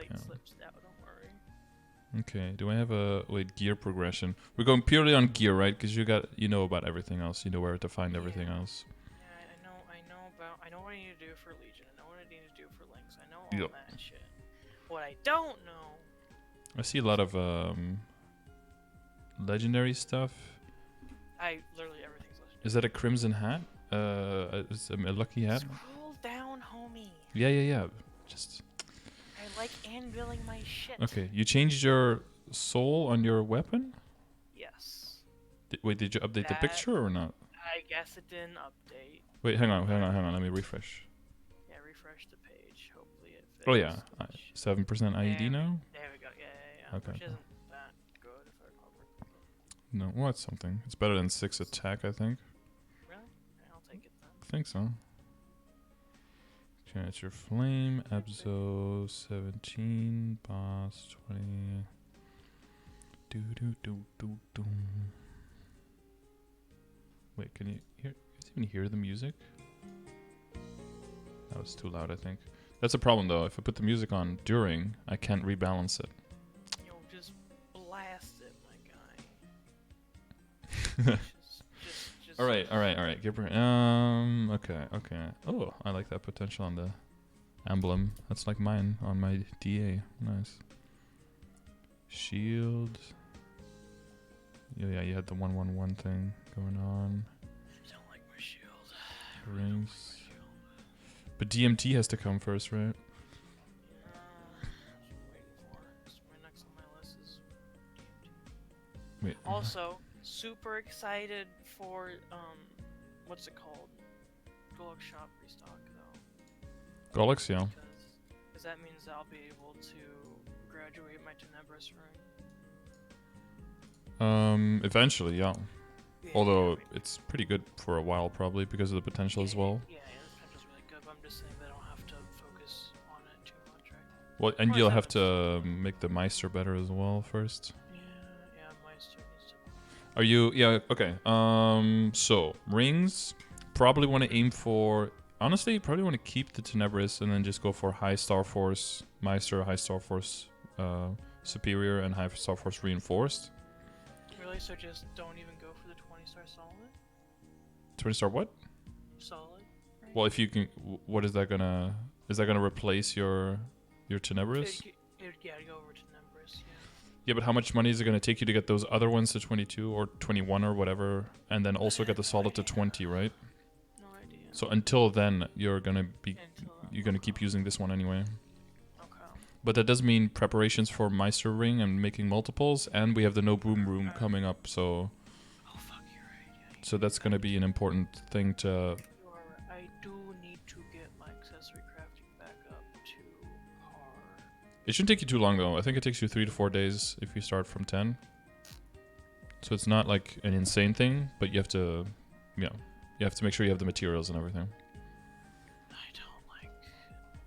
light slips out, don't worry. Okay, do I have a gear progression? We're going purely on gear, right? Because you know about everything else. You know where to find everything else. Yeah, I know what I need to do for Legion. I know what I need to do for Lynx. I know all Yep. that shit. What I don't know. I see a lot of legendary stuff. Literally everything's legendary. Is that a crimson hat? Is a lucky hat? Scroll down, homie. Yeah. Just. I like anviling my shit. Okay, you changed your soul on your weapon? Yes. Wait, did you update the picture or not? I guess it didn't update. Wait, hang on. Let me refresh. Yeah, refresh the page. Hopefully it fits. Oh yeah, 7% IED now. There we go. Yeah. Okay. Which isn't that good if I remember. No, well, that's something. It's better than 6 attack, I think. Really? Yeah, I'll take it then. I think so. Okay, it's your flame, Abzo 17, boss 20. Do. Wait, can you even hear the music? That was too loud, I think. That's a problem though. If I put the music on during, I can't rebalance it. Yo, just blast it, my guy. just All right. Okay. Oh, I like that potential on the emblem. That's like mine on my DA. Nice. Shield. Yeah, you had the 111 thing going on. I don't like my shield. Rings. But DMT has to come first, right? Yeah, I'm waiting for it. My next on my list is DMT. Wait. Also, super excited for what's it called? Golok Shop restock though. Golix, yeah. Because that means I'll be able to graduate my Tenebris ring. Eventually, yeah. Although it's pretty good for a while, probably because of the potential as well. Yeah, the potential's really good, but I'm just saying that I don't have to focus on it too much right now. Well, and you'll have to make the Meister better as well first. Yeah, Meister needs to. Are you? Yeah. Okay. So rings, probably want to aim for. Honestly, you probably want to keep the Tenebris and then just go for high Star Force Meister, high Star Force Superior, and high Star Force Reinforced. Really? So just don't even go for the 20-star solid? 20-star what? Solid? Right? Well, if you can, what is that gonna? Is that gonna replace your Tenebris? Yeah, go over to Tenebris, yeah. Yeah, but how much money is it gonna take you to get those other ones to 22 or 21 or whatever, and then also get the solid to 20, right? No idea. So until then, you're gonna keep using this one anyway. Okay. But that does mean preparations for Meister Ring and making multiples, and we have the No Boom Room coming up, so. Oh fuck, you're right. Yeah, so that's gonna be an important thing to. You are right. I do need to get my accessory crafting back up to par. It shouldn't take you too long though. I think it takes you 3 to 4 days if you start from 10. So it's not like an insane thing, but you have to, you have to make sure you have the materials and everything. I don't like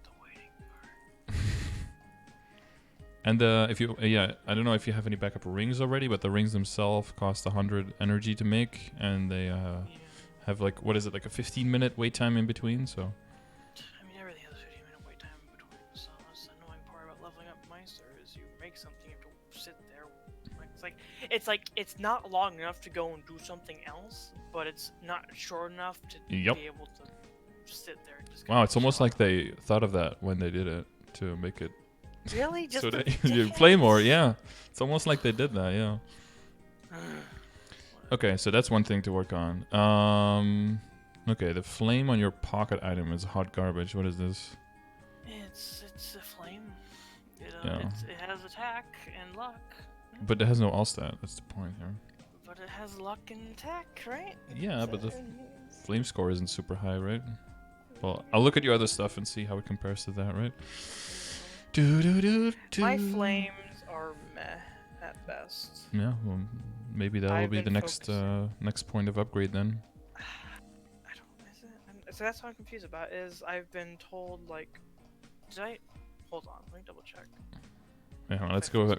the waiting part. And if you, I don't know if you have any backup rings already, but the rings themselves cost 100 energy to make, and they have like, what is it, like a 15-minute wait time in between, so. I mean, everything has a 15-minute wait time in between, so that's the annoying part about leveling up Meister is you make something, you have to sit there. It's not long enough to go and do something else, but it's not short enough to be able to sit there and just. Wow, it's almost like they thought of that when they did it to make it. Really? Just so you play more, yeah. It's almost like they did that, yeah. Okay, so that's one thing to work on. Okay, the flame on your pocket item is hot garbage. What is this? It's a flame. It has attack and luck. But it has no all stat. That's the point here. But it has luck and attack, right? Yeah, but the flame score isn't super high, right? Well, I'll look at your other stuff and see how it compares to that, right? My flames are meh at best. Yeah, well, maybe that will be the next point of upgrade then. I don't. Is it? So that's what I'm confused about. Is I've been told like, hold on? Let me double check. Hang on, let's go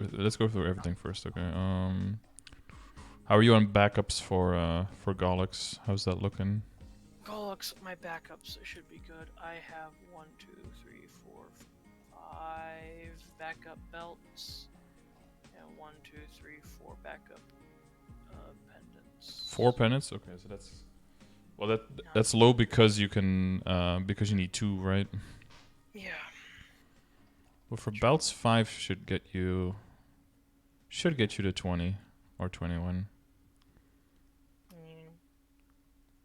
through everything first, okay? How are you on backups for Golix? How's that looking? Golix, my backups should be good. I have 1, 2, 3, 4, 5 backup belts. And 1, 2, 3, 4 backup pendants. 4 pendants. Okay, so that's No. that's low because you can because you need 2, right? Yeah. Well, for belts, 5 should get you to 20 or 21.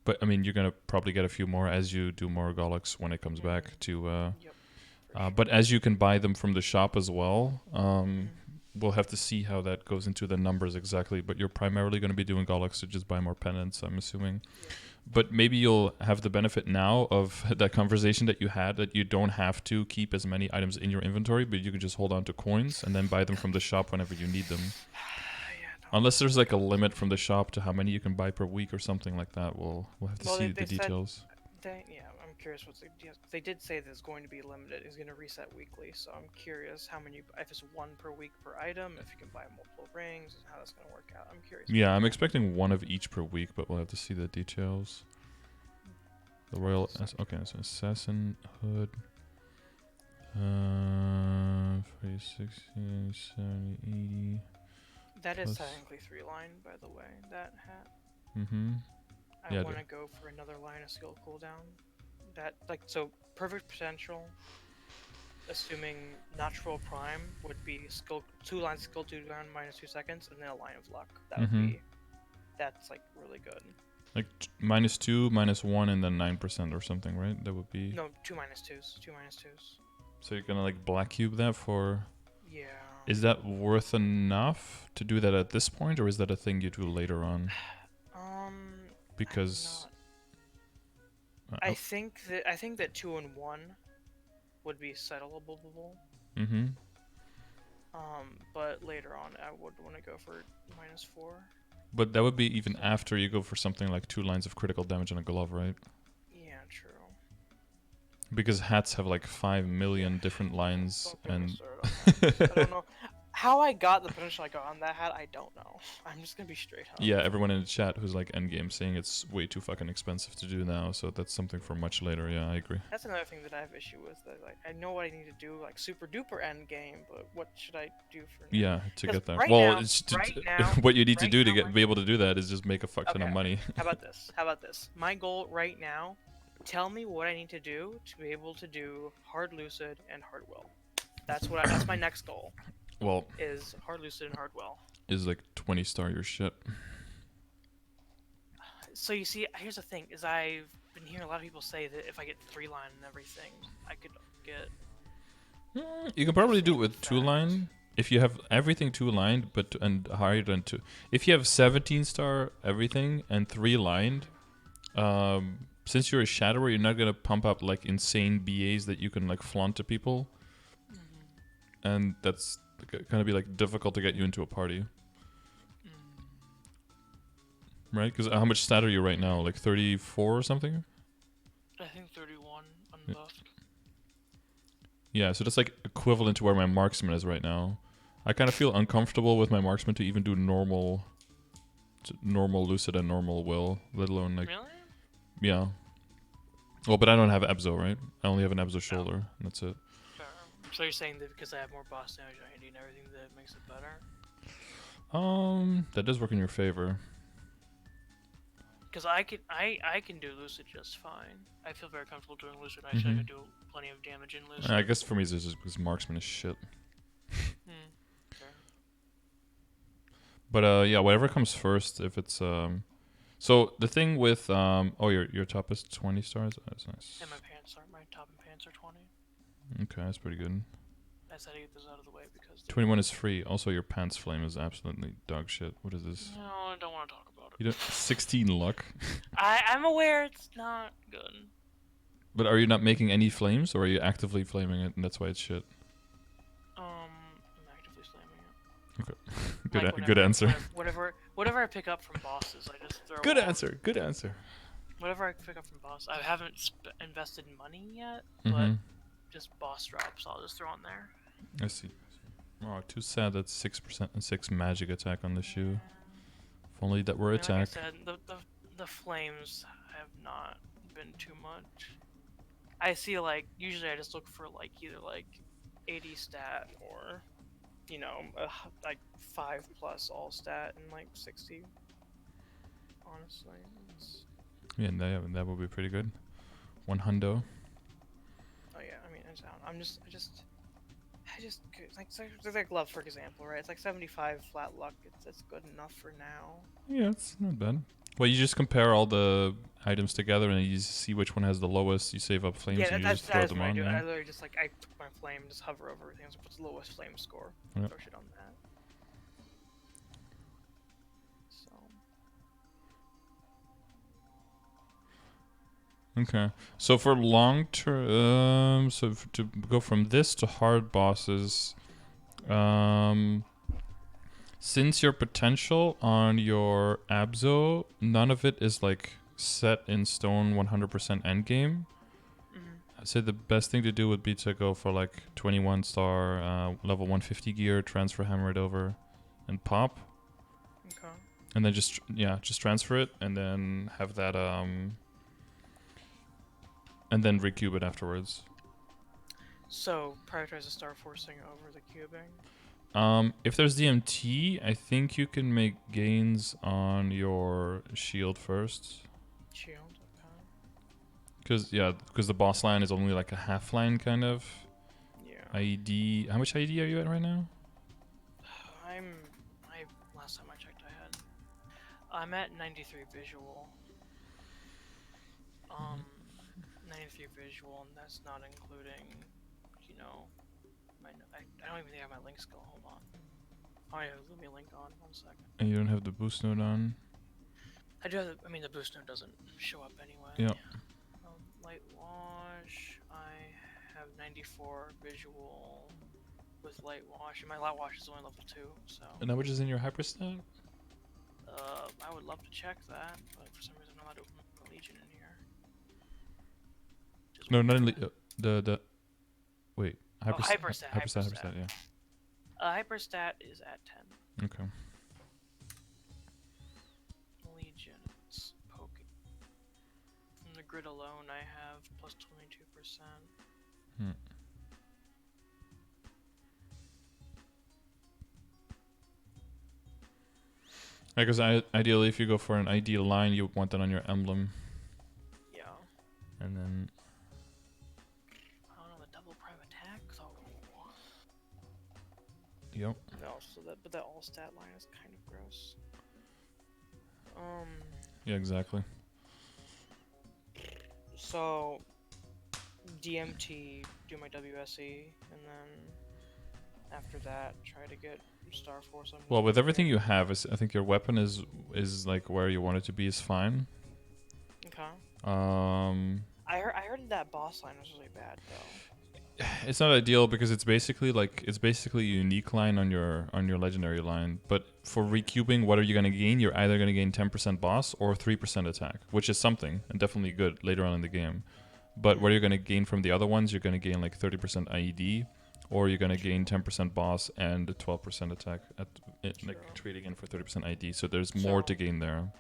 But I mean, you're gonna probably get a few more as you do more Golics when it comes back to. Yep. But as you can buy them from the shop as well, we'll have to see how that goes into the numbers exactly. But you're primarily going to be doing Golics to just buy more pendants, I'm assuming. Yeah. But maybe you'll have the benefit now of that conversation that you had, that you don't have to keep as many items in your inventory, but you can just hold on to coins and then buy them from the shop whenever you need them. Unless there's like a limit from the shop to how many you can buy per week or something like that. We'll have to see the details. I'm curious what's they did say there's going to be limited. It's going to reset weekly, so I'm curious how many, if it's 1 per week per item, if you can buy multiple rings, and how that's going to work out. I'm curious. Yeah, I'm expecting 1 of each per week, but we'll have to see the details. The Royal... Okay, so Assassin Hood. 40, 60, 70, 80... That is technically 3-line, by the way, that hat. Mm-hmm. I want to go for another line of skill cooldown. So perfect potential, assuming natural prime, would be 2 lines skill cooldown minus 2 seconds, and then a line of luck. That would be... That's, like, really good. Like, minus 2, minus 1, and then 9% or something, right? That would be... No, 2 minus 2s. 2 minus 2s. So you're gonna, like, black cube that for... Yeah. Is that worth enough to do that at this point, or is that a thing you do later on? Because I think that 2 and 1 would be settleable. Mm-hmm. But later on, I would want to go for minus 4. But that would be even after you go for something like 2 lines of critical damage on a glove, right? Yeah, true. Because hats have like 5 million different lines, and I don't know. How I got the potential I got on that hat, I don't know. I'm just gonna be straight up. Yeah, everyone in the chat who's like endgame saying it's way too fucking expensive to do now, so that's something for much later. Yeah, I agree. That's another thing that I have issue with. That, like, I know what I need to do, like super duper endgame, but what should I do for? Yeah, to get there. Right Well, now, it's now, what you need to do to now, be able to do that is just make a fuck ton of money. How about this? How about this? My goal right now, tell me what I need to do to be able to do hard lucid and hard will. That's my next goal. Well, is hard lucid and hard will. Is like 20-star your shit. So you see, here's the thing: is I've been hearing a lot of people say that if I get 3-line and everything, I could get. You can probably do it with 2-line if you have everything 2-lined, and higher than 2. If you have 17-star everything and 3-lined, since you're a shadower, you're not gonna pump up like insane BAs that you can like flaunt to people, and that's gonna be like difficult to get you into a party. Right? Because how much stat are you right now? Like 34 or something? I think 31 unbuffed. Yeah, so that's like equivalent to where my marksman is right now. I kind of feel uncomfortable with my marksman to even do normal lucid and normal will, let alone like... Really? Yeah. Well, but I don't have Ebzo, right? I only have an Ebzo shoulder, and that's it. So you're saying that because I have more boss damage on handy and everything, that makes it better? That does work in your favor. Because I can do lucid just fine. I feel very comfortable doing lucid. I can do plenty of damage in lucid. I guess for me it's just because marksman is shit. Fair. But yeah, whatever comes first. If it's so the thing with oh, your top is 20 stars. Oh, that's nice. And my top and pants are 20. Okay, that's pretty good. I said to get this out of the way because 21 is free. Also, your pants flame is absolutely dog shit. What is this? No, I don't want to talk about it. You don't 16 luck. I'm aware it's not good. But are you not making any flames, or are you actively flaming it, and that's why it's shit? I'm actively flaming it. Okay, Like good answer. Whatever I pick up from bosses, I just throw. Good answer. Good answer. Whatever I pick up from boss, I haven't invested money yet, but just boss drops, I'll just throw in there. I see. Oh, too sad that's 6% and 6 magic attack on the shoe. If only that were attack. Like I said, the flames have not been too much. I see, like, usually I just look for like either like 80 stat or, you know, like 5+ all stat and like 60. Honestly, Yeah, that would be pretty good. 100. oh yeah, I mean, I just like love, for example, right? It's like 75 flat luck. It's good enough for now. Yeah, it's not bad. Well, you just compare all the items together and you see which one has the lowest. You save up flames Yeah, and you that's just throw that is them what I on. do. Yeah. I literally just like I took my flame, just hover over everything, so what's the lowest flame score? Yep. Throw shit on that. So Okay. So for long term, to go from this to hard bosses, since your potential on your Abzo, none of it is like set in stone 100% endgame. I'd say the best thing to do would be to go for like 21 star, level 150 gear, transfer hammer it over, and pop. okay. And then just transfer it, and then have that and then recube it afterwards. So prioritize the star forcing over the cubing. If there's DMT, I think you can make gains on your shield first. Shield, okay. Because the boss line is only like a half line kind of. Yeah. IED. How much IED are you at right now? Last time I checked, I'm at 93 visual. 93 visual, and that's not including, you know, I don't even think I have my link skill. Hold on. Oh yeah, let me link on 1 second. And you don't have the boost node on. I do have. I mean, the boost node doesn't show up anyway. Yeah. Light wash. I have 94 visual with light wash, and my light wash is only level 2. So. And how much is in your hyperstat? I would love to check that, but for some reason I'm not allowed to open the Legion in here. No, not in the. Wait. Hyperstat. Hyperstat. Yeah. Hyperstat is at 10. Okay. Legions, poking. From the grid alone, I have plus 22%. Because ideally, if you go for an ID line, you want that on your emblem. Yeah. And then. I don't know, the double prime attack though. Yep. No, but that all stat line is kind of gross. Yeah, exactly. So DMT, do my WSE, and then after that try to get Star Force on. Well, with everything you have, I think your weapon is like where you want it to be is fine. Okay. I heard that boss line was really bad though. It's not ideal because it's basically a unique line on your legendary line. But for recubing, what are you gonna gain? You're either gonna gain 10% boss or 3% attack, which is something and definitely good later on in the game. But what you're gonna gain from the other ones, you're gonna gain like 30% IED, or you're gonna gain 10% boss and 12% attack like trading in for 30% ID. So there's more to gain there.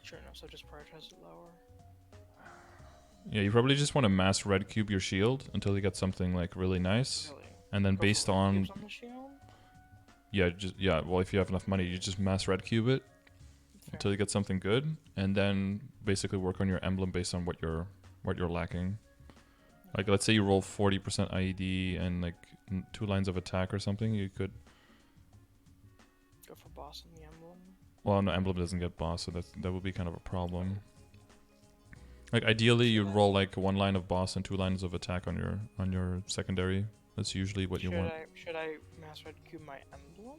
Sure enough, so just prioritize it lower. Yeah, you probably just want to mass red cube your shield until you get something like really nice, Really? and then Go based for on the shield? well, if you have enough money, you just mass red cube it until you get something good, and then basically work on your emblem based on what you're lacking. Like let's say you roll 40% IED and like 2 lines of attack or something, you could go for boss in the emblem. Well, no, emblem doesn't get boss, so that would be kind of a problem. Like ideally, you'd roll like 1 line of boss and 2 lines of attack on your secondary. That's usually what you want. Should I mass red cube my emblem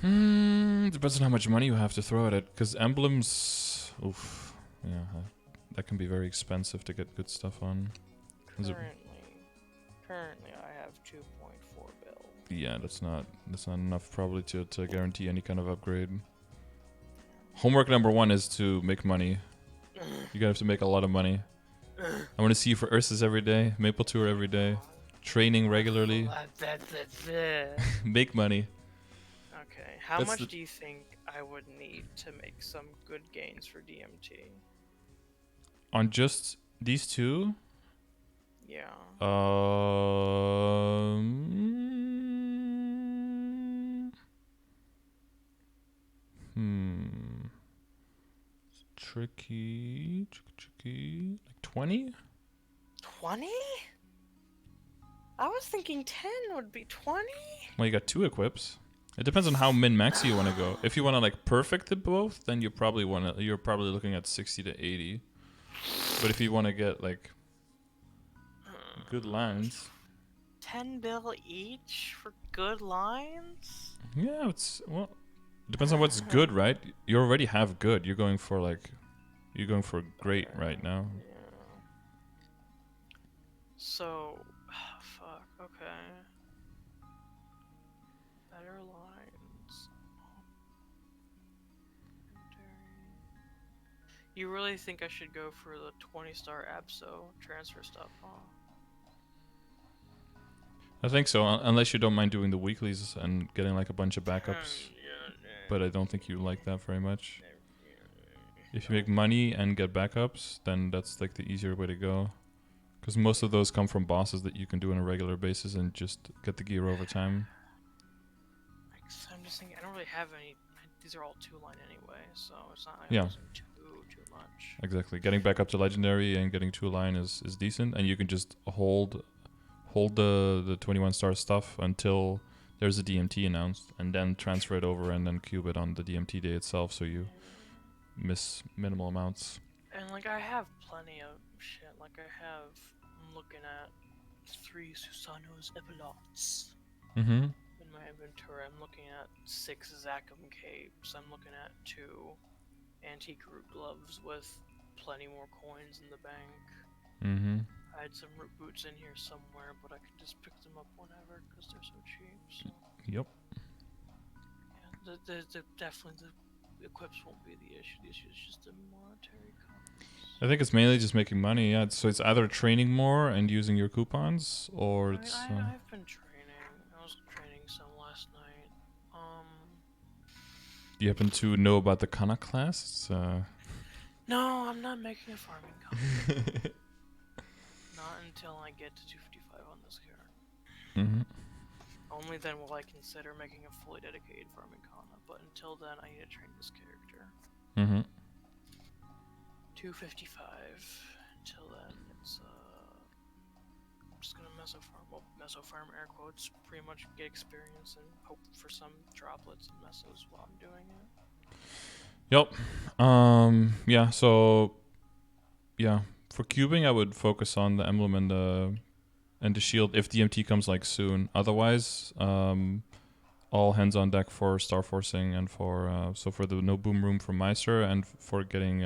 then? Depends on how much money you have to throw at it, because emblems, oof, yeah, that can be very expensive to get good stuff on. Currently, I have 2.4 bill. Yeah, that's not enough probably to guarantee any kind of upgrade. Homework number 1 is to make money. You're gonna have to make a lot of money. I want to see you for Ursus every day, Maple Tour every day, training regularly. Make money. Okay, how much do you think I would need to make some good gains for DMT? On just these 2? Yeah. Hmm. Tricky. Like 20? 20? I was thinking 10 would be 20? Well, you got 2 equips. It depends on how min-max you want to go. If you want to like perfect it both, then you're probably looking at 60 to 80. But if you want to get like good lines, 10 bill each for good lines? yeah, it depends on what's good, right? You already have good. You're going for great right now. Yeah. So, fuck, okay. Better lines. You really think I should go for the 20-star Abso transfer stuff, huh? I think so, unless you don't mind doing the weeklies and getting like a bunch of backups. But I don't think you like that very much. If you make money and get backups, then that's like the easier way to go. Because most of those come from bosses that you can do on a regular basis and just get the gear over time. So I'm just thinking, I don't really have any. These are all 2-line anyway, so it's not like Yeah. I'm losing too much. Exactly. Getting back up to legendary and getting 2-line is decent, and you can just hold the 21-star stuff until there's a DMT announced, and then transfer it over and then cube it on the DMT day itself, so you miss minimal amounts. And like I have plenty of shit. Like I'm looking at 3 Susanos Epilots Mm-hmm. in my inventory. I'm looking at 6 Zakum capes. I'm looking at 2 antique root gloves with plenty more coins in the bank. Mm-hmm. I had some root boots in here somewhere, but I can just pick them up whenever because they're so cheap. So. Yep. Yeah, definitely the equips won't be the issue. The issue is just the monetary costs. I think it's mainly just making money. Yeah. So it's either training more and using your coupons, or it's. I've been training. I was training some last night. Do you happen to know about the Kana class? No, I'm not making a farming card. Not until I get to 255 on this character. Mm-hmm. Only then will I consider making a fully dedicated farming kana, but until then I need to train this character. Mm-hmm. 255. Until then, it's I'm just gonna mesofarm air quotes, pretty much get experience and hope for some droplets and mesos while I'm doing it. Yep. Yeah. So. Yeah. For cubing, I would focus on the emblem and the shield if DMT comes like soon. Otherwise, all hands on deck for star forcing and for the no boom room from Meister and for getting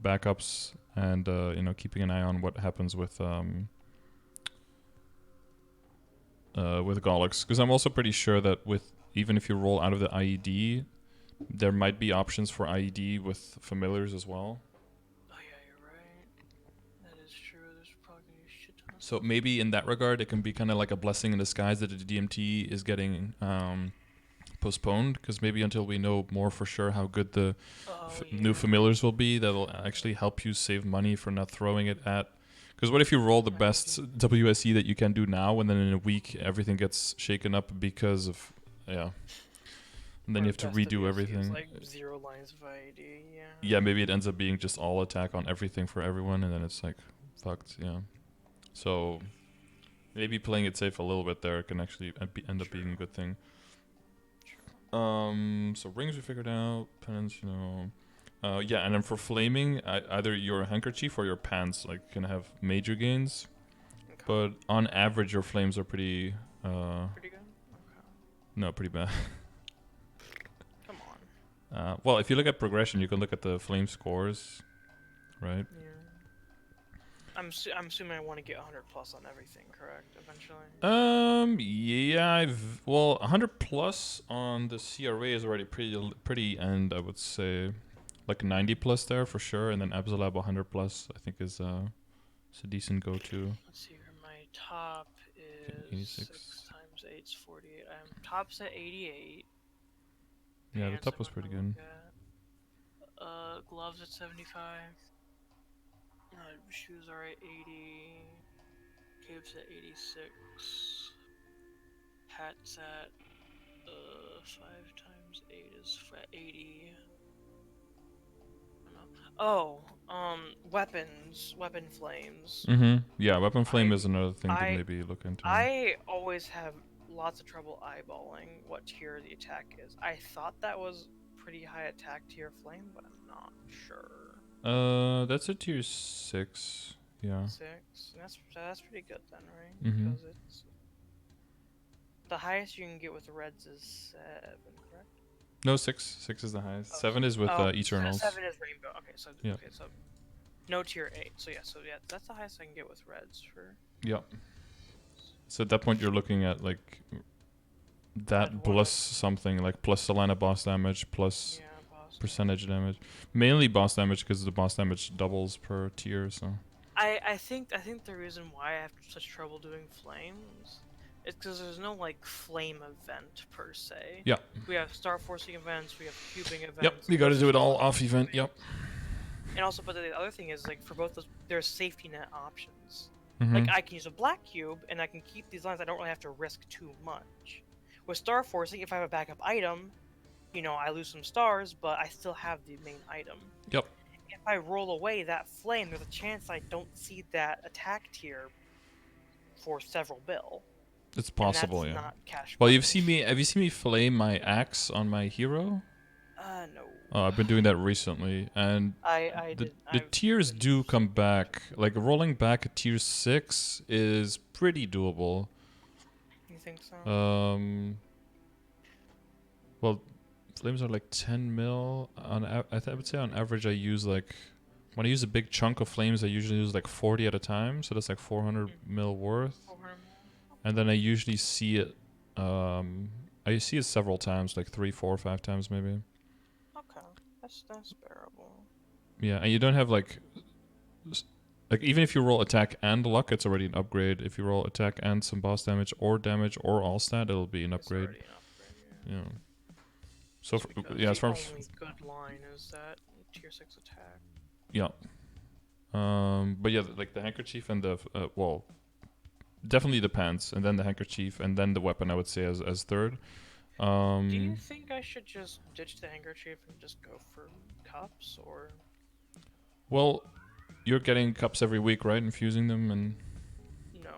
backups and keeping an eye on what happens with Gollux, because I'm also pretty sure that even if you roll out of the IED, there might be options for IED with familiars as well. Oh yeah, you're right. That is true. There's probably gonna be a shit ton of So maybe in that regard, it can be kind of like a blessing in disguise that the DMT is getting postponed, because maybe until we know more for sure how good the new familiars will be, that'll actually help you save money for not throwing it at. Because what if you roll the best WSE that you can do now, and then in a week everything gets shaken up because of and then you have to redo everything. Like 0 lines of IED, yeah. Yeah, maybe it ends up being just all attack on everything for everyone, and then it's like fucked. Yeah. So maybe playing it safe a little bit there can actually end up being a good thing. So rings we figured out, pens, yeah, and then for flaming, either your handkerchief or your pants can have major gains, but on average your flames are pretty pretty good. Okay. No, pretty bad. Come on. Well, if you look at progression, you can look at the flame scores, right? Yeah. I'm assuming I want to get 100 plus on everything, correct? Eventually. Yeah, 100 plus on the CRA is already pretty, and I would say like 90 plus there for sure, and then Absolab 100 plus I think is a decent go-to. Let's see here. My top is 86. 6 times 8 is 48. I'm top's at 88. Yeah, the top was pretty good. Gloves at 75. Shoes are at 80. Cave's at 86. Hat's at 5 times 8 is 80. Oh, weapon flames. Yeah, weapon flame I- is another thing to I- maybe look into. I always have lots of trouble eyeballing what tier the attack is. I thought that was pretty high attack tier flame, but I'm not sure. That's a tier 6. Yeah. 6. That's pretty good then, right? Mhm. Because it's the highest you can get with reds is 7, correct? No, 6. 6 is the highest. Oh, 7 is with Eternals. 7 is rainbow. Okay, so Yeah. okay, so no tier 8. So yeah, that's the highest I can get with reds for. Yep. So at that point, you're looking at like that I'd plus wanna- something, like plus the line of boss damage, plus Yeah, boss. percentage damage. Mainly boss damage because the boss damage doubles per tier. So I think the reason why I have such trouble doing flames is because there's no like flame event per se. yeah. We have star forcing events, we have cubing events. Yep. You got to do it all off event. Yep. And also, but the other thing is like for both those, there's safety net options. Mhm. Like I can use a black cube and I can keep these lines. I don't really have to risk too much. With star forcing, if I have a backup item, I lose some stars, but I still have the main item. Yep. If I roll away that flame, there's a chance I don't see that attack tier for several bill. It's And possible. that's Yeah. not cash Well, money. have you seen me flame my axe on my hero? No. Oh, I've been doing that recently, and I the did. tiers do come back. Like rolling back a tier 6 is pretty doable. You think so? Well, flames are like 10 mil on. I would say on average I use like, when I use a big chunk of flames, I usually use like 40 at a time. So that's like 400 mil worth. And then I usually see it. I see it several times, like 3, 4, 5 times maybe. Okay, that's bearable. Yeah, and you don't have like even if you roll attack and luck, it's already an upgrade. If you roll attack and some boss damage or all stat, it'll be an It's upgrade. already an upgrade, Yeah. So Just because as far the as only good line is that tier 6 attack. yeah. But yeah, like the handkerchief and the well, definitely the pants, and then the handkerchief, and then the weapon. I would say as third. Do you think I should just ditch the handkerchief and just go for cups, or? Well, you're getting cups every week, right? Infusing them and. No.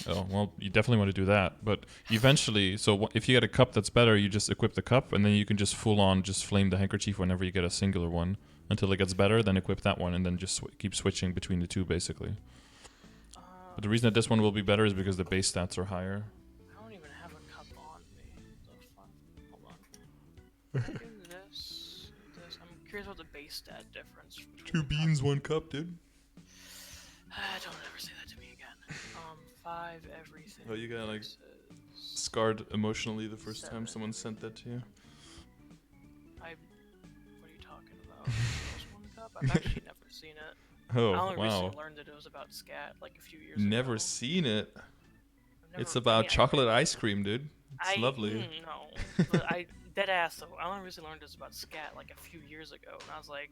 Oh, well, you definitely want to do that. But eventually, so if you get a cup that's better, you just equip the cup, and then you can just full on just flame the handkerchief whenever you get a singular one until it gets better, then equip that one, and then just keep switching between the two, basically. But the reason that this one will be better is because the base stats are higher. I don't even have a cup on me. The fuck? Hold on. Can I do this. I'm curious about the base stat difference. between the cups. 1 cup, dude. Don't ever say that to me again. 5 everything. Oh, you got, like, versus Scarred emotionally the first time 7. someone sent that to you. What are you talking about? Just 1 cup? I've actually never seen it. Oh, I only wow. recently learned that it was about scat like a few years ago. Never seen it. I've It's never- about yeah, chocolate ice cream, dude. It's I, lovely. No, but dead ass though. I only recently learned this about scat like a few years ago, and I was like,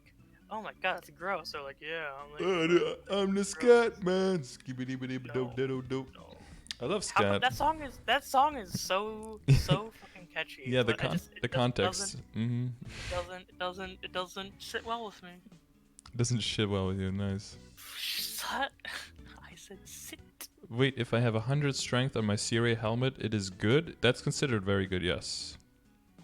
"Oh my god, that's gross." They're like, "Yeah." I'm like, I'm the scat man. Skibbity-bitty-dope. no. I love How scat. that song is so fucking catchy. Yeah, the but I just- the it context. Mm-hmm. It doesn't sit well with me. Doesn't shit well with you. Nice. Shut. I said sit. Wait, if I have 100 strength on my Serie helmet, it is good? That's considered very good, yes.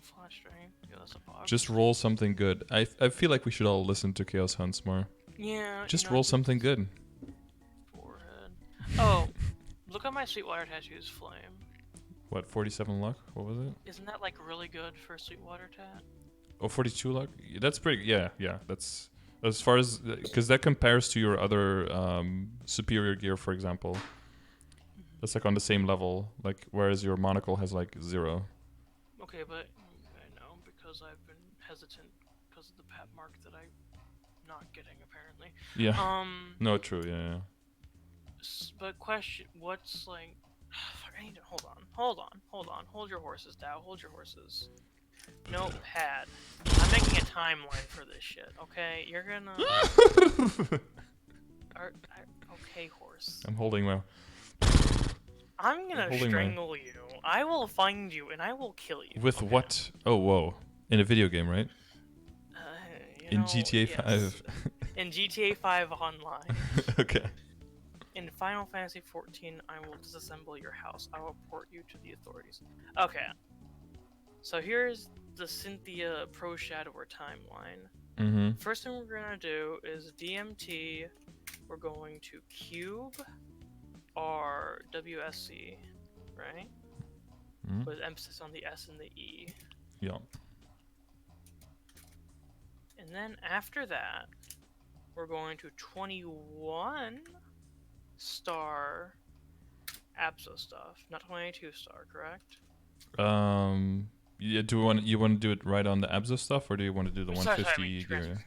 Flash drain. Yeah, that's a box. Just roll something good. I feel like we should all listen to Chaos Hunts more. Yeah. Just roll something good. Forehead. Oh, look at my Sweetwater Tattoos flame. What, 47 luck? What was it? Isn't that like really good for Sweetwater Tat? Oh, 42 luck? That's pretty, yeah, that's, as far as, because that compares to your other superior gear, for example. That's like on the same level, like, whereas your monocle has like 0. Okay, but I know because I've been hesitant because of the pat mark that I'm not getting apparently. Yeah. No, true, yeah. But question, what's like? Fuck, I need to hold on. Hold your horses, Dow. Hold your horses. No pad. I'm making a timeline for this shit. Okay, you're gonna. Okay, horse. I'm holding my. I'm gonna holding my- strangle you. I will find you and I will kill you. With Okay. what? Oh, whoa. In a video game, right? Uh, you In know, GTA yes. 5. In GTA 5 Online. Okay. In Final Fantasy 14, I will disassemble your house. I will report you to the authorities. Okay. So here's the Cynthia Pro Shadower timeline. Mm-hmm. First thing we're gonna do is DMT. We're going to cube our WSC, right? Mm-hmm. With emphasis on the S and the E. Yeah. And then after that, we're going to 21 star Abso stuff, not 22 star, correct? Yeah, you want to do it right on the Abza stuff, or do you want to do the Sorry, 150 transfer gear?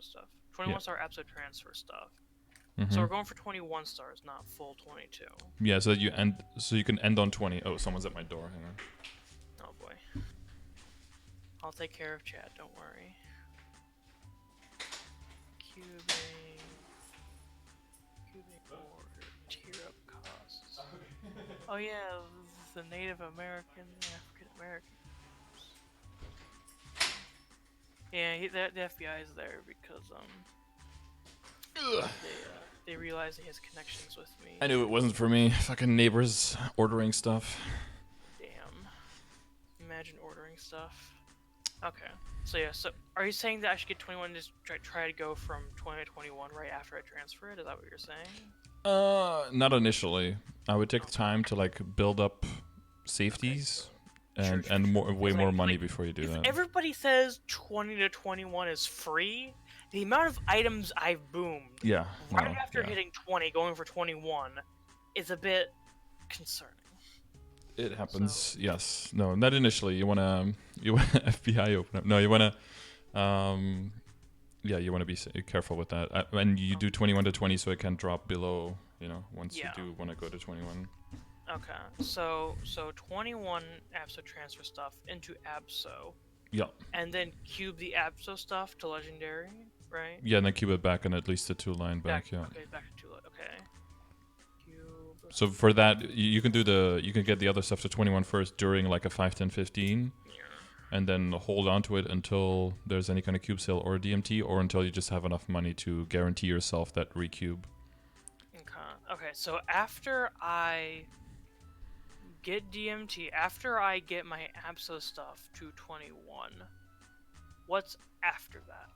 stuff. 21 star Abso transfer stuff. Mm-hmm. So we're going for 21 stars, not full 22. Yeah, so that you can end on 20. Oh, someone's at my door. Hang on. Oh boy. I'll take care of chat, don't worry. Cubing order, tier up costs. Oh yeah, the Native American, the African American. Yeah, the FBI is there because they realize he has connections with me. I knew it wasn't for me. Fucking neighbors ordering stuff. Damn. Imagine ordering stuff. Okay. So yeah, so are you saying that I should get 21 and just try to go from 20 to 21 right after I transfer it? Is that what you're saying? Not initially. I would take the time to like build up safeties and way more money before you do if that. Everybody says 20 to 21 is free. The amount of items I've boomed right after hitting 20, going for 21, is a bit concerning. It happens. So, yes. No, not initially. You wanna FBI open up. No, you wanna you wanna be careful with that. And you do 21 to 20, so it can drop below. Once you do want to go to 21. Okay. So 21 Abso transfer stuff into Abso. Yeah. And then cube the Abso stuff to legendary, right? Yeah, and then cube it back and at least the 2 line back. Yeah. Okay, back to 2 line. Okay. So for that, you can get the other stuff to 21 first during like a 5, 10, 15, and then hold on to it until there's any kind of cube sale or DMT, or until you just have enough money to guarantee yourself that recube. Okay, so after I get DMT, after I get my Abso stuff to 21, what's after that?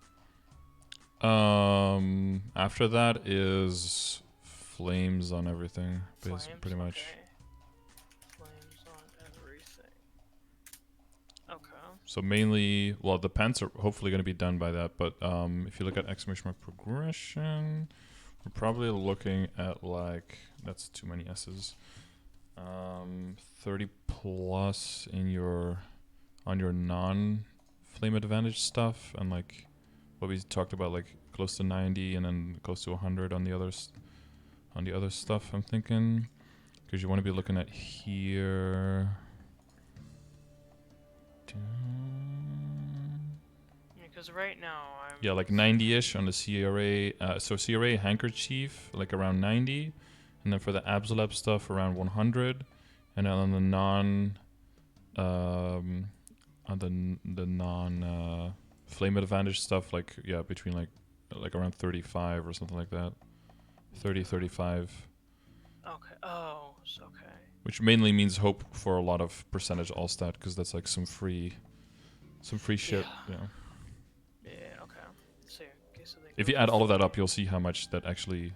After that is flames on everything, pretty much. Okay. Flames on everything. Okay. So mainly, well, the pants are hopefully going to be done by that, but if you look at exclamation mark progression, we're probably looking at like, that's too many S's, 30 plus on your non-flame advantage stuff, and like what we talked about, like close to 90 and then close to 100 on the others. On the other stuff, I'm thinking, because you want to be looking at here. Because right now I'm... Yeah, like 90-ish on the CRA. So CRA handkerchief, like around 90, and then for the Absolab stuff around 100, and then on the non flame advantage stuff, like between like around 35 or something like that. 30, 35. Okay. Oh, so okay. Which mainly means hope for a lot of percentage all stat, because that's like some free shit. Yeah. Yeah. Okay. So, if you add all of that up, you'll see how much that actually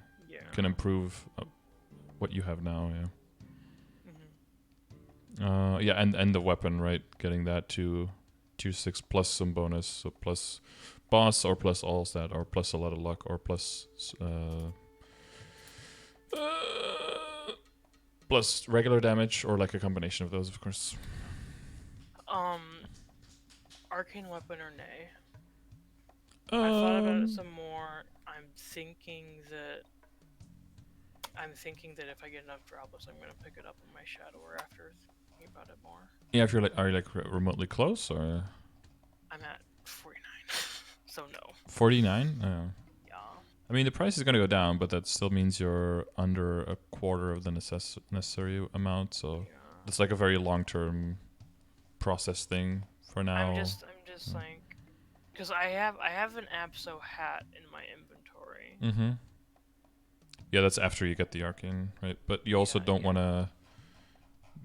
can improve what you have now. Yeah. And the weapon, right? Getting that to tier 6 plus some bonus, so plus boss or plus all stat or plus a lot of luck or plus plus regular damage, or like a combination of those, of course. Arcane weapon or nay? I thought about it some more. I'm thinking that if I get enough droplets, I'm gonna pick it up in my shadower after thinking about it more. Yeah, if you're are you like remotely close, or? I'm at 49, so no. 49? Yeah. I mean, the price is going to go down, but that still means you're under a quarter of the necessary amount. So Yeah. it's like a very long-term process thing for now. I'm just like, because I have an Abso hat in my inventory. Mm-hmm. Yeah, that's after you get the arcane, right? But you also don't want to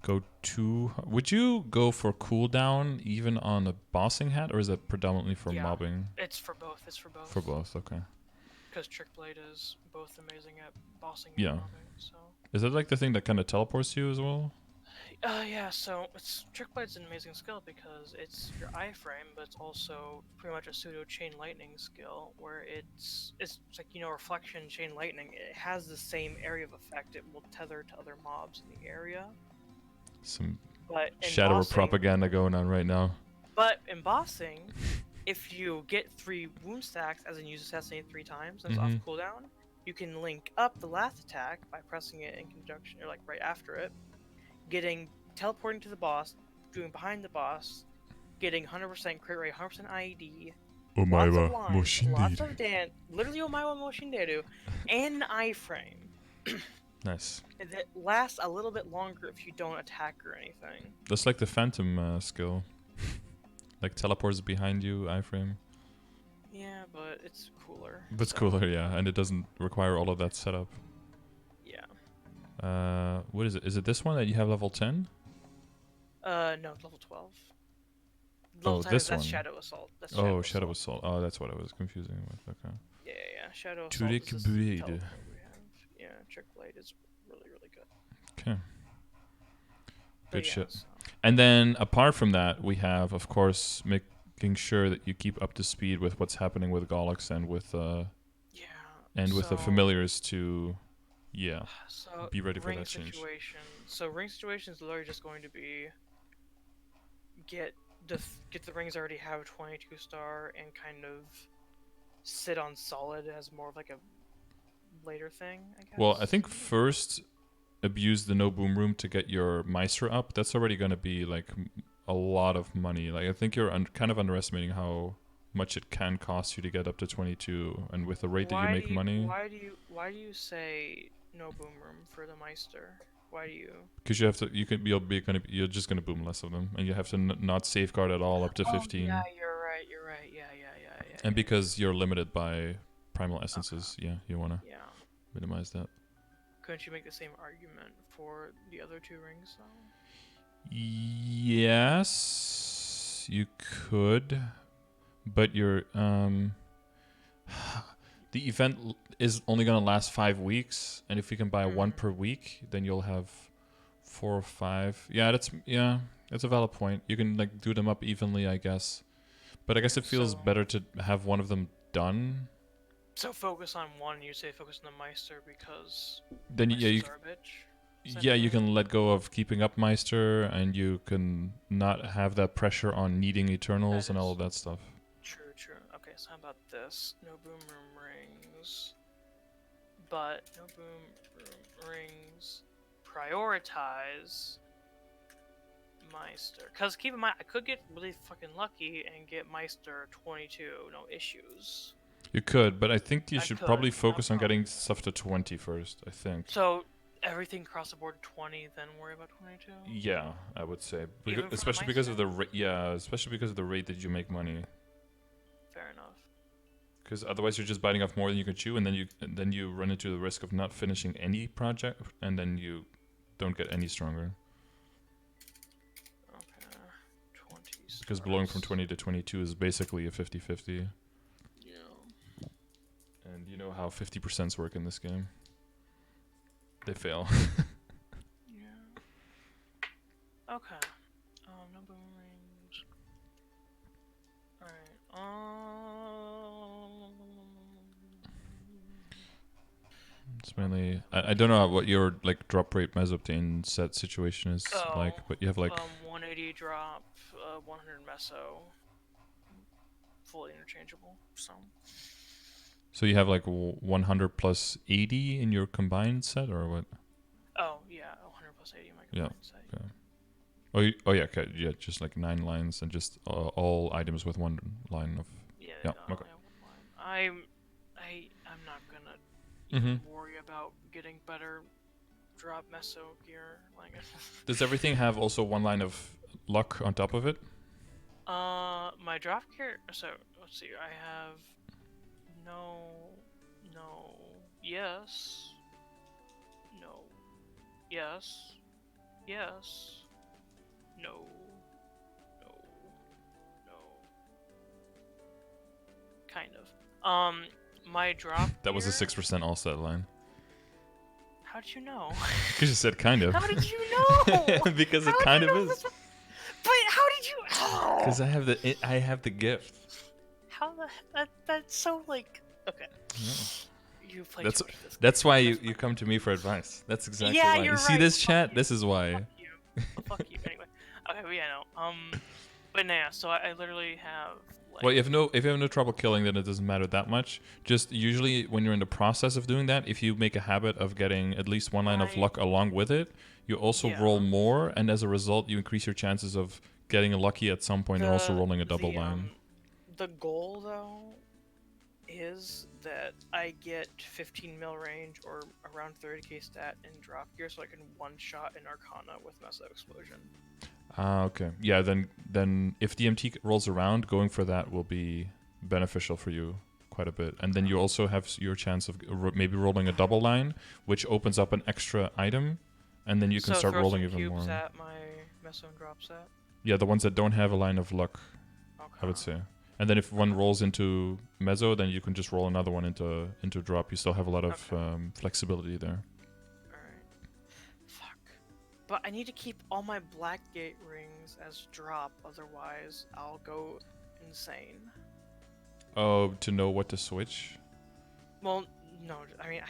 go too. Would you go for cooldown even on a bossing hat, or is it predominantly for mobbing? It's for both. It's for both. For both, okay. Because Trick Blade is both amazing at bossing Yeah. and mobbing. So. Is that like the thing that kind of teleports you as well? Yeah, so Trick Blade's an amazing skill because it's your iframe, but it's also pretty much a pseudo chain lightning skill where it's like, you know, reflection chain lightning. It has the same area of effect. It will tether to other mobs in the area. Some But shadow bossing, propaganda going on right now. But in bossing, if you get 3 wound stacks, as in use assassinate 3 times, and it's off cooldown, you can link up the last attack by pressing it in conjunction, or like right after it, teleporting to the boss, doing behind the boss, getting 100% crit rate, 100% IED, lots of lines, lots of dance, literally Omaiwa Moshinderu, and an iframe. Nice. That lasts a little bit longer if you don't attack or anything. That's like the Phantom skill. Like teleports behind you, iframe. Yeah, but it's cooler. But it's cooler, yeah, and it doesn't require all of that setup. Yeah. What is it? Is it this one that you have level 10? No, level 12. Level 10 that's one. Shadow Assault. That's Shadow Assault. Oh, that's what I was confusing with. Okay. Yeah. Shadow Assault. Trick Blade. Yeah, Trick Blade is really, really good. Okay. Good shit. So. And then apart from that, we have, of course, making sure that you keep up to speed with what's happening with Gollux and with with the familiars to be ready for that change. So ring situation is literally just going to be get the rings already have 22 star and kind of sit on solid as more of like a later thing, I guess. Well, I think first abuse the no boom room to get your Meister up. That's already going to be like a lot of money. Like I think you're kind of underestimating how much it can cost you to get up to 22, and with the rate that you make money. Why do you say no boom room for the Meister? Why do you? Because you have to. You're just gonna boom less of them, and you have to not safeguard at all up to 15. Yeah, you're right. Yeah. And because you're limited by primal essences, you wanna minimize that. Couldn't you make the same argument for the other 2 rings, though? Yes, you could, but you're the event is only gonna last 5 weeks, and if you can buy 1 per week, then you'll have 4 or 5. Yeah, that's a valid point. You can like do them up evenly, I guess, but I guess it feels better to have one of them done. So focus on one. You say focus on the Meister because then you can let go of keeping up Meister, and you can not have that pressure on needing Eternals and all of that stuff. True. Okay, so how about this? No boom room rings, but no boom room rings prioritize Meister. Because keep in mind, I could get really fucking lucky and get Meister 22, no issues. You could, but I think you should probably focus on getting stuff to 20 first, I think. So, everything across the board 20, then worry about 22? Yeah, I would say. Especially because of the rate that you make money. Fair enough. Because otherwise you're just biting off more than you can chew, and then you run into the risk of not finishing any project, and then you don't get any stronger. Okay, 20 stars. Because blowing from 20 to 22 is basically a 50-50. And you know how 50% work in this game. They fail. Yeah. Okay. No boom range. Alright. It's mainly I don't know what your like drop rate mesoptane set situation is like, but you have like 180 drop, 100 meso, fully interchangeable. So you have like 100 plus 80 in your combined set, or what? Oh yeah, 100 plus 80 in my combined set. Okay. Okay, just like 9 lines and just all items with 1 line of. Okay. I'm not gonna you Mm-hmm. worry about getting better drop meso gear. Like, Does everything have also one line of luck on top of it? my drop gear. So let's see. I have no, no, yes, no, yes, yes, no, no, no. Kind of. My drop. That was a gear- 6% all set line. How did you know? Because you said kind of. How did you know? Because How it did kind you of know is. this was- But how did you? Because I have the gift. How the that's so like okay. Yeah. You play That's too much of this that's game. why That's you fine. come to me for advice. That's exactly Yeah, why. you're You see right. this Fuck chat? you. This is why. Fuck you. Fuck you. Anyway. Okay, well, yeah, no. But no, yeah, so I literally have like Well, if you have no trouble killing, then it doesn't matter that much. Just usually when you're in the process of doing that, if you make a habit of getting at least one line of I- luck along with it, you also Yeah. roll more, and as a result, you increase your chances of getting lucky at some point and also rolling a double line. The goal though is that I get 15 mil range or around 30k stat in drop gear, so I can one shot an Arcana with Meso Explosion. Ah, okay. Yeah, then if DMT rolls around, going for that will be beneficial for you quite a bit. And then you also have your chance of maybe rolling a double line, which opens up an extra item, and then you can So start throw rolling some even cubes more. at my Meso and drop set. Yeah, the ones that don't have a line of luck, Okay. I would say. And then if one rolls into mezzo, then you can just roll another one into drop. You still have a lot of flexibility there. Alright. Fuck. But I need to keep all my Blackgate rings as drop, otherwise I'll go insane. Oh, to know what to switch? Well, no, I mean,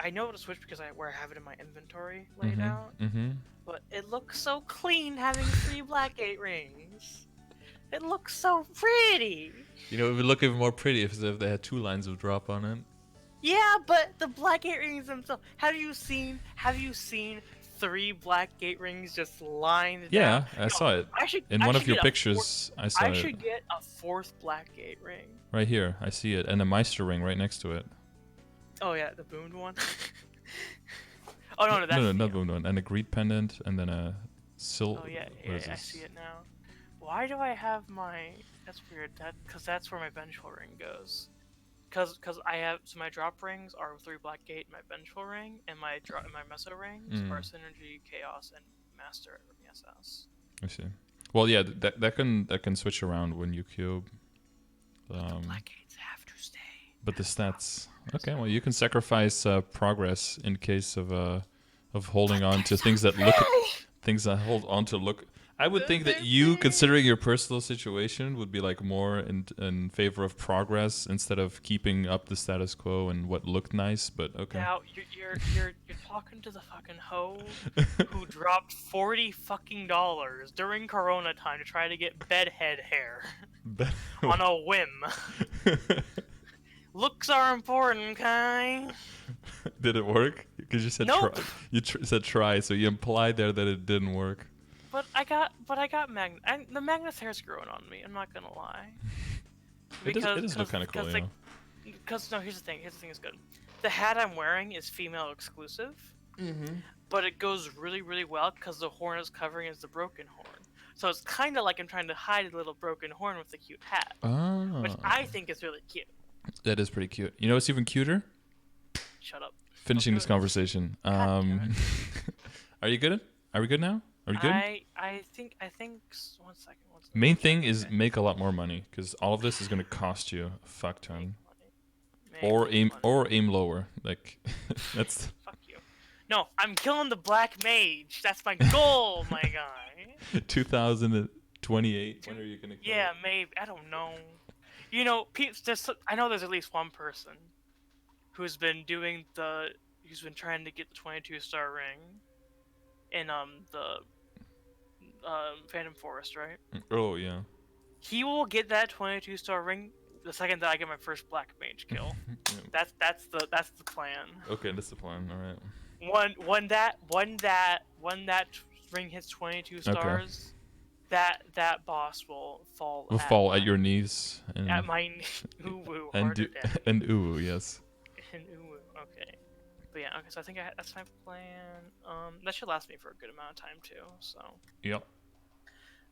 I know how to switch because where I have it in my inventory laid out. Mm-hmm. But it looks so clean having 3 Blackgate rings. It looks so pretty. You know, it would look even more pretty if they had 2 lines of drop on it. Yeah, but the Blackgate rings themselves. Have you seen 3 Blackgate rings just lined Yeah, down? I saw it. I should In I one should of your get a pictures, I saw I it. should get a 4th Blackgate ring. Right here, I see it. And a Meister ring right next to it. Oh yeah, the boomed one. Oh no, that's no, the, not boomed one. And a greed pendant, and then a Oh yeah, I see it now. Why do I have my? That's weird. Because that's where my vengeful ring goes. Because I have my drop rings are 3 Blackgate, my vengeful ring, and my meso rings are synergy, chaos, and master ESS. I see. Well, yeah, that can switch around when you cube. The Blackgates have to stay. But the stats. Okay, well, you can sacrifice progress in case of holding on to things that hold on to look. I would think that you, considering your personal situation, would be like more in favor of progress instead of keeping up the status quo and what looked nice. But okay. Now you're talking to the fucking hoe who dropped $40 during Corona time to try to get bedhead hair on a whim. Looks are important, Kai. Did it work? Because you said Nope. try. You said try, so you implied there that it didn't work. But I got Magnus. And the Magnus hair's growing on me. I'm not gonna lie. It does look kind of cool, yeah. Because no, here's the thing. Here's the thing is good. The hat I'm wearing is female exclusive. But it goes really, really well because the horn is covering is the broken horn. So it's kind of like I'm trying to hide a little broken horn with a cute hat, which I think is really cute. That is pretty cute. You know what's even cuter? Shut up. Finishing this conversation. God damn Are you good? Are we good now? Are we good? I think. One second. Main thing is make a lot more money because all of this is going to cost you a fuck ton. Or aim lower. Like that's. Fuck you. No, I'm killing the black mage. That's my goal, my guy. 2028. When are you gonna? Yeah, maybe. I don't know. You know, I know there's at least one person who's been trying to get the 22-star ring in the Phantom Forest, right? Oh yeah. He will get that 22-star ring the second that I get my first black mage kill. Yeah. That's the plan. Okay, that's the plan. All right. When that ring hits 22 stars, that boss will fall. At your knees. And at my uwu and harder death. and ooh yes. And uwu. Okay. But yeah, okay, so I think that's my plan. That should last me for a good amount of time too, so Yep.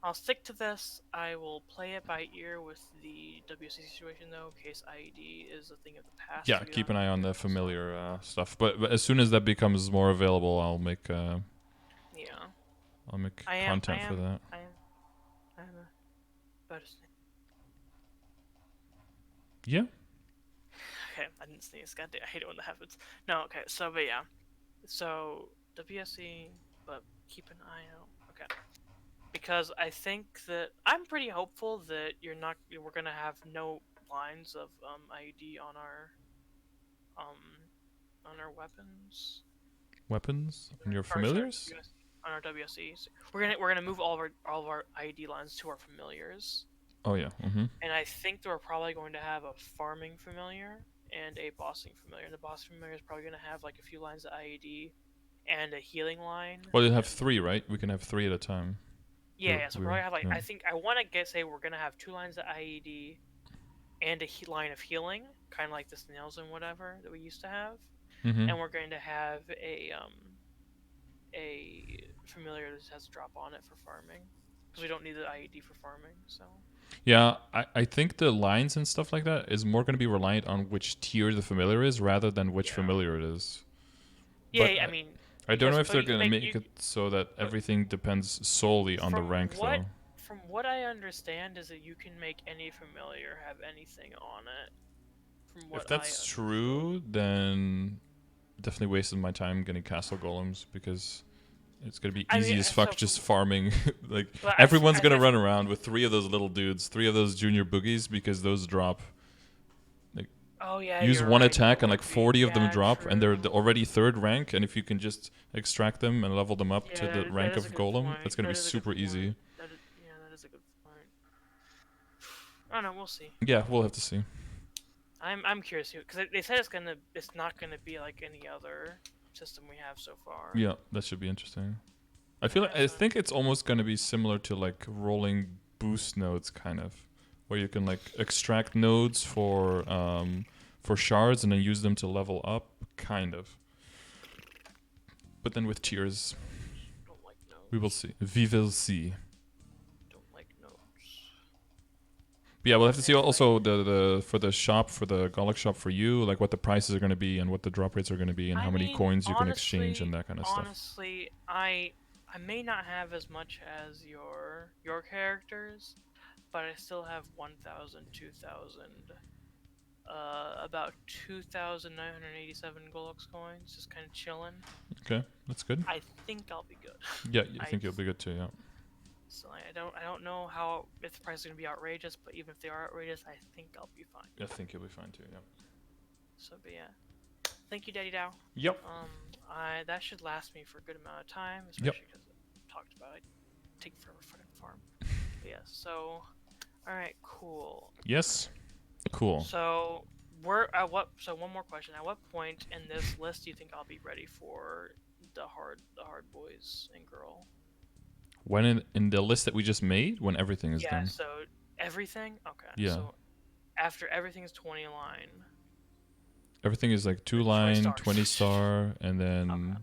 I'll stick to this. I will play it by ear with the WC situation though, in case IED is a thing of the past. Yeah, To be keep an honest eye on with the you, so, familiar stuff. But as soon as that becomes more available, yeah, I'll make I am, I content for am, that. I am, I am about to sneeze. Yeah. Okay, I didn't sneeze. God damn, I hate it when that happens. No, okay, so but yeah, so WSE, but keep an eye out. Okay. Because I think that I'm pretty hopeful that we're gonna have no lines of IED um on our weapons Weapons and your or sorry familiars. on our WSEs. We're gonna move all of our IED lines to our familiars, Oh yeah. Mm-hmm. and I think that we're probably going to have a farming familiar and a bossing familiar. And the boss familiar is probably gonna have like a few lines of IED and a healing line. Well, you'll have And 3, right? We can have 3 at a time. yeah, so probably have like Yeah. I think I want to say we're gonna have 2 lines of IED and a line of healing, kind of like the snails and whatever that we used to have. Mm-hmm. And we're going to have a familiar that has a drop on it for farming, because we don't need the IED for farming. So Yeah, I think the lines and stuff like that is more going to be reliant on which tier the familiar is rather than which yeah, familiar it is. yeah. But I mean, I don't know if but they're you can going to make make it so that but everything depends solely on the from rank, what though. from what I understand is that you can make any familiar have anything on it. From If what I that's understood. true, then definitely wasted my time getting castle golems because it's gonna be I mean, easy as so fuck from just farming. Like but everyone's I gonna think run around with 3 of those little dudes, 3 of those junior boogies because those drop. Like oh yeah, use you're one right. That attack and would like be 40 of them yeah, drop, and they're true. already 3rd rank. And if you can just extract them and level them up to Yeah, the that rank is a of good golem, point. that's gonna be That is a good super easy. point. Yeah, that is a good point. I don't know. We'll see. Yeah, we'll have to see. I'm curious because they said it's not gonna be like any other system we have so far. Yeah, that should be interesting. Yeah, I so think it's almost gonna be similar to like rolling boost nodes, kind of, where you can like extract nodes for shards and then use them to level up, kind of. But then with tiers, don't like we will notes. see. We will see. Don't like notes. But yeah, we'll have to see Anyway, also the for the shop, for the Golok shop for you, like what the prices are going to be and what the drop rates are going to be and I how many mean, coins you can exchange and that kind of stuff. honestly, I may not have as much as your characters, but I still have 1,000, 2,000, about 2,987 Golux coins, just kind of chilling. Okay, that's good. I think I'll be good. Yeah, you I think you'll be good too, yeah. So I don't know how if the price is gonna be outrageous, but even if they are outrageous, I think I'll be fine. I think you'll be fine too, yeah. So, but yeah, thank you, Daddy Dow. Yep. That should last me for a good amount of time, Yep. especially because I talked about it. Take forever fucking farm. But yeah. So, all right, cool. Yes. Cool. So we're at what? So one more question: at what point in this list do you think I'll be ready for the hard boys and girl? When in the list that we just made, when everything is Yeah. done. So everything. Okay. Yeah. So after everything is 20 line. Everything is like 2 20 line, stars. 20 star, and then Okay.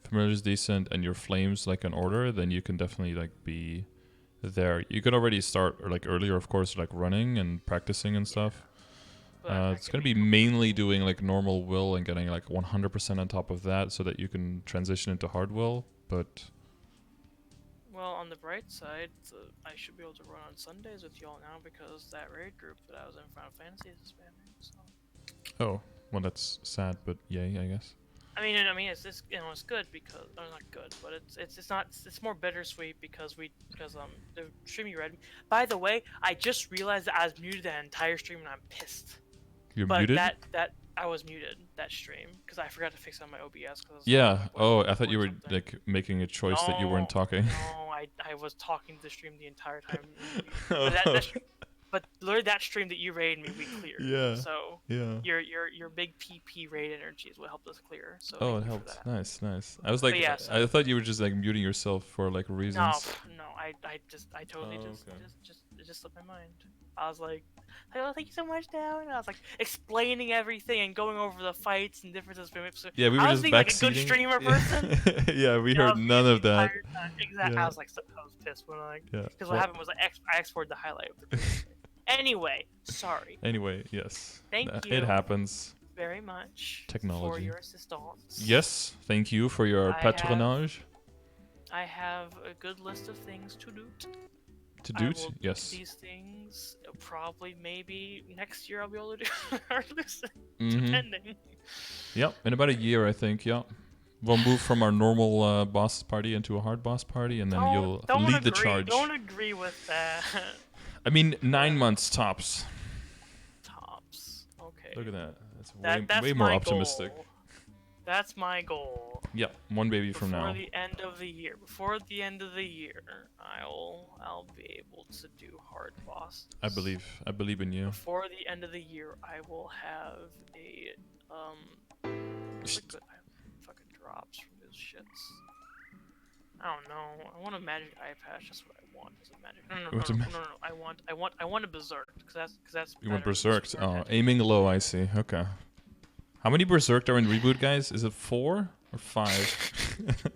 familiar's decent, and your flames like an order, then you can definitely like be there. You could already start or like earlier, of course, like running and practicing and stuff. But I It's can gonna be make- mainly doing like normal will and getting like 100% on top of that, so that you can transition into hard will. But Well, on the bright side, I should be able to run on Sundays with y'all now because that raid group that I was in Final Fantasy is spamming. So. oh, well, that's sad, but yay, I guess. I mean, it's it's good because not good, but it's not it's more bittersweet because the stream you read. By the way, I just realized that I was muted that entire stream and I'm pissed. You're But muted. that I was muted that stream because I forgot to fix it on my OBS. Yeah. Oh, I thought you were like making a choice that you weren't No, talking. no, I was talking to the stream the entire time. But literally that stream that you raided me, we cleared. Yeah. So Yeah. your big PP raid energy is what helped us clear. So Oh, thank it you for helped. that. Nice, nice. I was like, But yeah, I thought you were just like muting yourself for like No, reasons. no, I totally Oh, just okay. it just slipped my mind. I was like, "Oh, thank you so much, now." And I was like explaining everything and going over the fights and differences between. So Yeah, we were I was just being like a good backseating. streamer person. Yeah, we Yeah, I heard was none being of the that. entire time. Exactly. Yeah. I was like, I was pissed when Yeah. because what happened was I exported the highlight of the video. Anyway, sorry. Anyway, yes. Thank It you happens. very much for Technology. your assistance. Yes, thank you for your I patronage. I have a good list of things to do. To I do will it? do Yes. these things probably maybe next year I'll be able to do or listen, Mm-hmm. depending. Yep, in about a year, I think. Yep. We'll move from our normal boss party into a hard boss party, and then you'll lead the charge. Don't agree with that. I mean, 9 months tops. Tops. Okay. Look at that. That's way more my optimistic. goal. That's my goal. Yep, one baby from now. Before the end of the year. Before the end of the year, I'll be able to do hard bosses. I believe in you. Before the end of the year, I will have a what's a good fucking drops from these shits. I don't know. I want a magic eye patch. That's what I want. Is a magic. No. I want a berserk because that's. You want better than berserked? super Oh, magic. aiming low. I see. Okay. How many berserked are in reboot, guys? Is it 4 or 5?